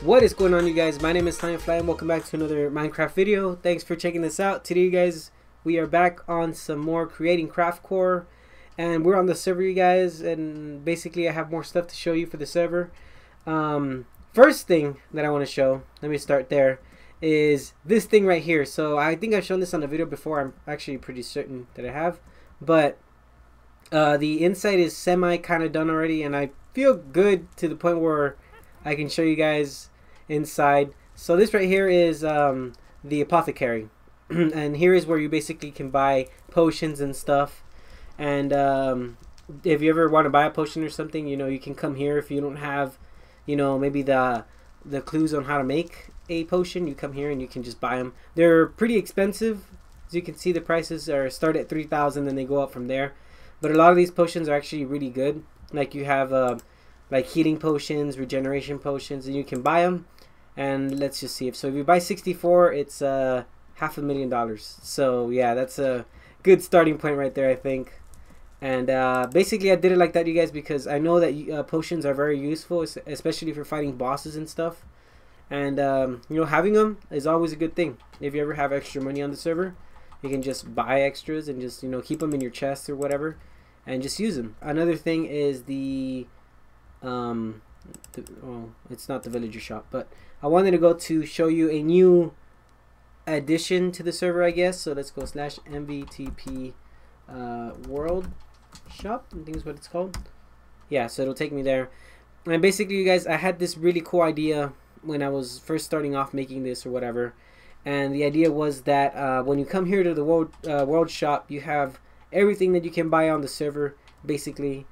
What is going on, you guys? My name is Fly and welcome back to another Minecraft video. Thanks for checking this out. Today, you guys, we are back on some more creating CraftCore, and we're on the server, you guys, and basically I have more stuff to show you for the server. First thing that I want to show, let me start there, is this thing right here. So I think I've shown this on a video before. I'm actually pretty certain that I have, but the inside is semi kind of done already, and I feel good to the point where I can show you guys inside. So this right here is the apothecary and here is where you basically can buy potions and stuff. And if you ever want to buy a potion or something, you know, you can come here. If you don't have, you know, maybe the clues on how to make a potion, you come here and you can just buy them. They're pretty expensive. As you can see, the prices are start at 3,000 and they go up from there. But a lot of these potions are actually really good. Like you have like healing potions, regeneration potions, and you can buy them. And let's just see if you buy 64, it's $500,000. So yeah, that's a good starting point right there, I think. And basically I did it like that, you guys, because I know that potions are very useful, especially for fighting bosses and stuff. And you know, having them is always a good thing. If you ever have extra money on the server, you can just buy extras and just, you know, keep them in your chest or whatever and just use them. Another thing is well, it's not the villager shop, but I wanted to go to show you a new addition to the server, I guess. So let's go /mvtp world shop, I think is what it's called. Yeah, so it'll take me there. And basically, you guys, I had this really cool idea when I was first starting off making this or whatever. And the idea was that when you come here to the world shop, you have everything that you can buy on the server basically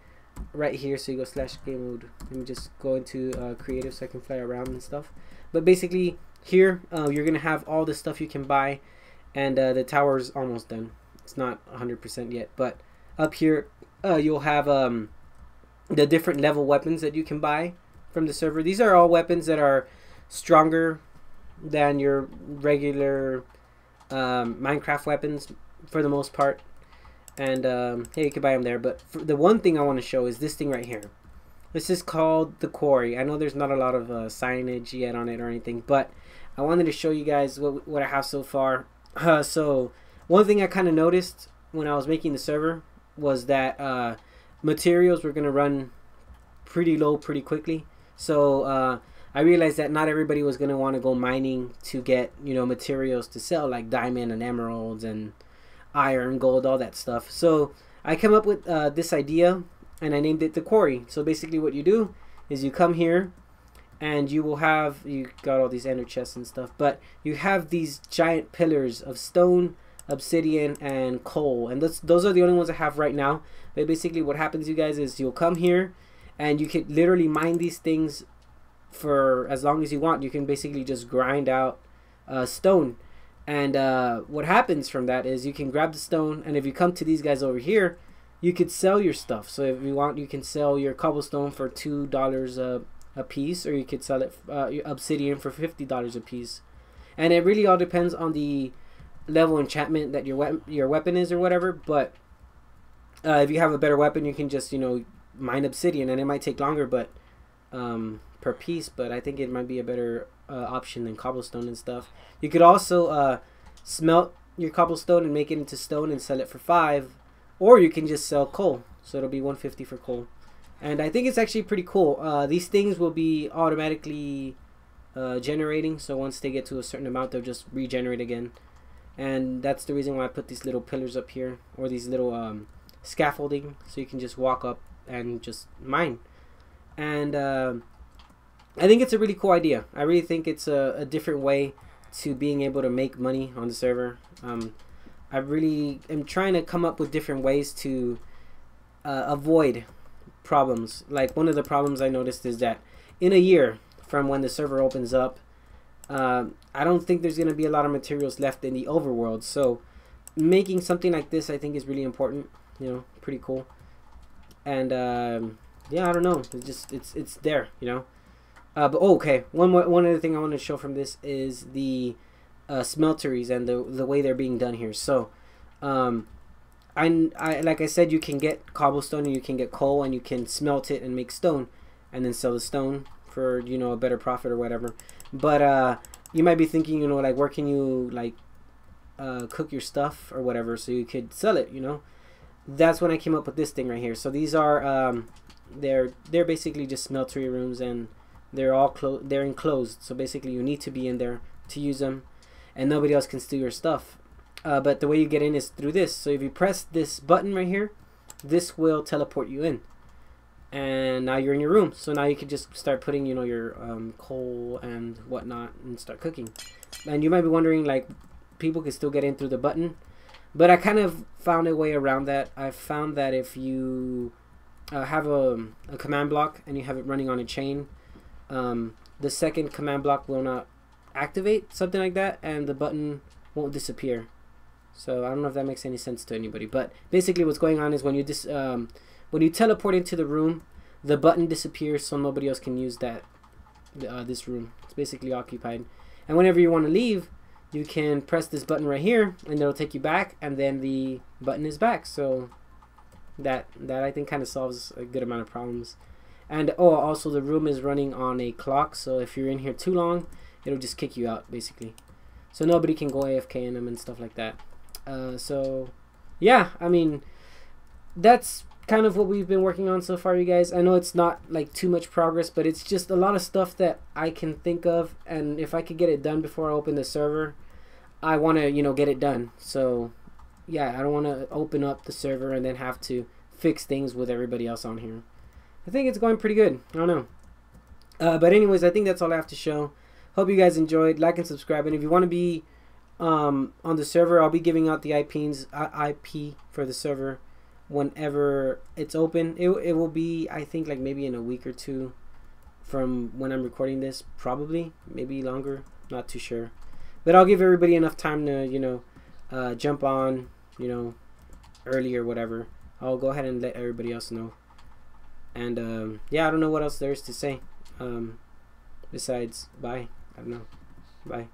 right here. So you go /game mode. Let me just go into creative so I can fly around and stuff. But basically here you're gonna have all the stuff you can buy, and the tower's almost done. It's not 100% yet, but up here you'll have the different level weapons that you can buy from the server. These are all weapons that are stronger than your regular Minecraft weapons for the most part. And yeah, you can buy them there. But the one thing I want to show is this thing right here. This is called the Quarry. I know there's not a lot of signage yet on it or anything, but I wanted to show you guys what I have so far. So one thing I kind of noticed when I was making the server was that materials were going to run pretty low pretty quickly. So I realized that not everybody was going to want to go mining to get, you know, materials to sell, like diamond and emeralds and iron, gold, all that stuff. So I came up with this idea, and I named it the Quarry. So basically what you do is you come here and you got all these ender chests and stuff, but you have these giant pillars of stone, obsidian, and coal, and those are the only ones I have right now. But basically what happens, you guys, is you'll come here and you can literally mine these things for as long as you want. You can basically just grind out stone. And what happens from that is you can grab the stone, and if you come to these guys over here, you could sell your stuff. So if you want, you can sell your cobblestone for $2 a piece, or you could sell it your obsidian for $50 a piece. And it really all depends on the level enchantment that your weapon is or whatever. But if you have a better weapon, you can just, you know, mine obsidian, and it might take longer, but per piece, but I think it might be a better option than cobblestone and stuff. You could also smelt your cobblestone and make it into stone and sell it for $5, or you can just sell coal, so it'll be $150 for coal. And I think it's actually pretty cool. These things will be automatically generating, so once they get to a certain amount, they'll just regenerate again. And that's the reason why I put these little pillars up here, or these little scaffolding, so you can just walk up and just mine. And I think it's a really cool idea. I really think it's a different way to being able to make money on the server. I really am trying to come up with different ways to avoid problems. Like, one of the problems I noticed is that in a year from when the server opens up, I don't think there's going to be a lot of materials left in the overworld. So making something like this, I think, is really important. You know, pretty cool. And yeah, I don't know. It's there, you know. But okay, one other thing I want to show from this is the smelteries and the way they're being done here. So I like I said, you can get cobblestone and you can get coal and you can smelt it and make stone, and then sell the stone for, you know, a better profit or whatever. But you might be thinking, you know, like, where can you like cook your stuff or whatever so you could sell it, you know. That's when I came up with this thing right here. So these are they're basically just smeltery rooms, and they're enclosed, so basically you need to be in there to use them, and nobody else can steal your stuff. But the way you get in is through this. So if you press this button right here, this will teleport you in, and now you're in your room. So now you can just start putting, you know, your coal and whatnot and start cooking. And you might be wondering, like, people can still get in through the button, but I kind of found a way around that. I found that if you have a command block and you have it running on a chain, the second command block will not activate, something like that, and the button won't disappear. So I don't know if that makes any sense to anybody, but basically what's going on is when you teleport into the room, the button disappears, so nobody else can use that this room. It's basically occupied, and whenever you want to leave, you can press this button right here, and it'll take you back, and then the button is back. So that I think kind of solves a good amount of problems. And oh, also the room is running on a clock, so if you're in here too long, it'll just kick you out basically. So nobody can go AFK in them and stuff like that. So yeah, I mean, that's kind of what we've been working on so far, you guys. I know it's not like too much progress, but it's just a lot of stuff that I can think of, and if I could get it done before I open the server, I want to, you know, get it done. So yeah, I don't want to open up the server and then have to fix things with everybody else on here. I think it's going pretty good. I don't know. But anyways, I think that's all I have to show. Hope you guys enjoyed. Like and subscribe. And if you want to be on the server, I'll be giving out the IP for the server whenever it's open. It will be, I think, like maybe in a week or two from when I'm recording this. Probably. Maybe longer. Not too sure. But I'll give everybody enough time to, you know, jump on, you know, early or whatever. I'll go ahead and let everybody else know. And yeah, I don't know what else there is to say besides bye. I don't know. Bye.